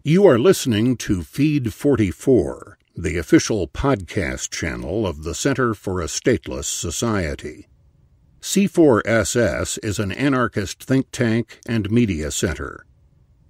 You are listening to Feed 44, the official podcast channel of the Center for a Stateless Society. C4SS is an anarchist think tank and media center.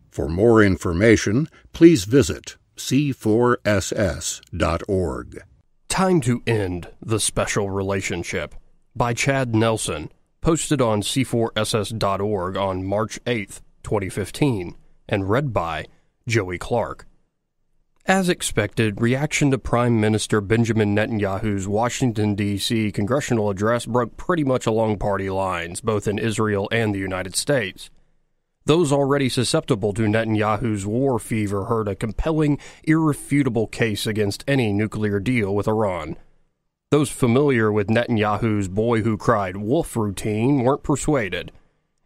For more information, please visit c4ss.org. Time to End the Special Relationship by Chad Nelson, posted on c4ss.org on March 8, 2015, and read by Joey Clark. As expected, reaction to Prime Minister Benjamin Netanyahu's Washington, D.C. congressional address broke pretty much along party lines, both in Israel and the United States. Those already susceptible to Netanyahu's war fever heard a compelling, irrefutable case against any nuclear deal with Iran. Those familiar with Netanyahu's boy who cried wolf routine weren't persuaded.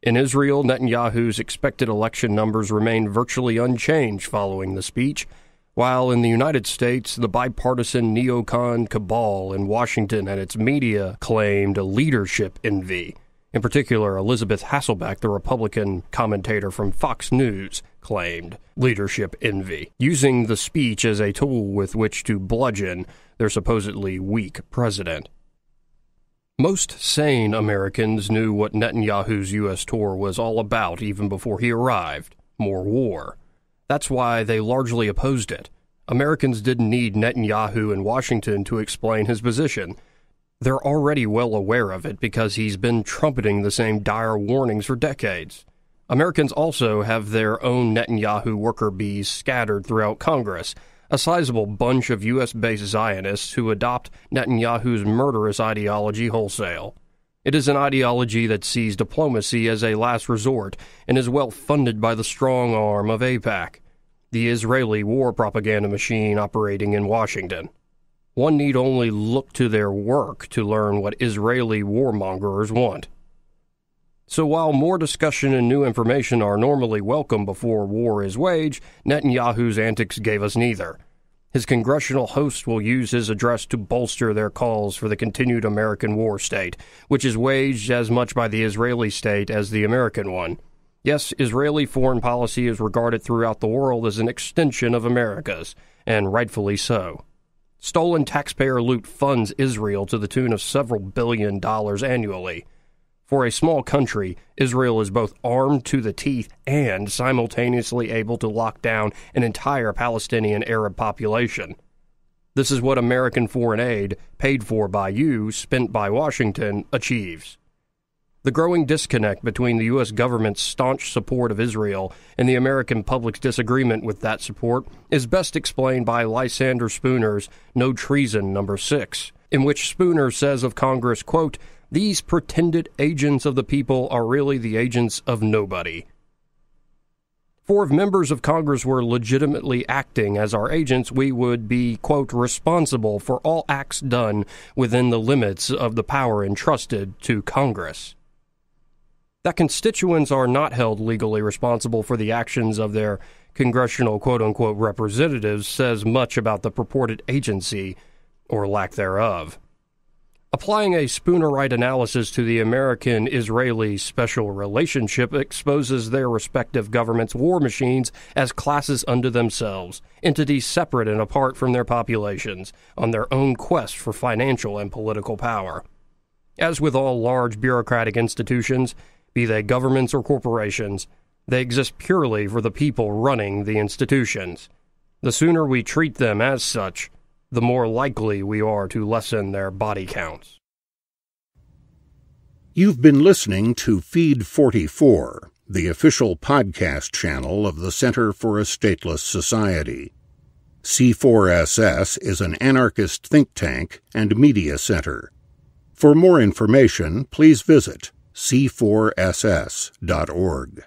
In Israel, Netanyahu's expected election numbers remained virtually unchanged following the speech, while in the United States, the bipartisan neocon cabal in Washington and its media claimed a leadership envy. In particular, Elizabeth Hasselbeck, the Republican commentator from Fox News, claimed leadership envy, using the speech as a tool with which to bludgeon their supposedly weak president. Most sane Americans knew what Netanyahu's U.S. tour was all about even before he arrived: more war. That's why they largely opposed it. Americans didn't need Netanyahu in Washington to explain his position. They're already well aware of it because he's been trumpeting the same dire warnings for decades. Americans also have their own Netanyahu worker bees scattered throughout Congress, a sizable bunch of U.S.-based Zionists who adopt Netanyahu's murderous ideology wholesale. It is an ideology that sees diplomacy as a last resort and is well funded by the strong arm of AIPAC, the Israeli war propaganda machine operating in Washington. One need only look to their work to learn what Israeli warmongers want. So while more discussion and new information are normally welcome before war is waged, Netanyahu's antics gave us neither. His congressional hosts will use his address to bolster their calls for the continued American war state, which is waged as much by the Israeli state as the American one. Yes, Israeli foreign policy is regarded throughout the world as an extension of America's, and rightfully so. Stolen taxpayer loot funds Israel to the tune of several $billions annually. For a small country, Israel is both armed to the teeth and simultaneously able to lock down an entire Palestinian-Arab population. This is what American foreign aid, paid for by you, spent by Washington, achieves. The growing disconnect between the U.S. government's staunch support of Israel and the American public's disagreement with that support is best explained by Lysander Spooner's No Treason No. 6, in which Spooner says of Congress, quote, "These pretended agents of the people are really the agents of nobody." For if members of Congress were legitimately acting as our agents, we would be, quote, "responsible for all acts done within the limits of the power entrusted to Congress." That constituents are not held legally responsible for the actions of their congressional quote-unquote representatives says much about the purported agency, or lack thereof. Applying a Spoonerite analysis to the American-Israeli special relationship exposes their respective governments' war machines as classes unto themselves, entities separate and apart from their populations, on their own quest for financial and political power. As with all large bureaucratic institutions, be they governments or corporations, they exist purely for the people running the institutions. The sooner we treat them as such, the more likely we are to lessen their body counts. You've been listening to Feed 44, the official podcast channel of the Center for a Stateless Society. C4SS is an anarchist think tank and media center. For more information, please visit c4ss.org.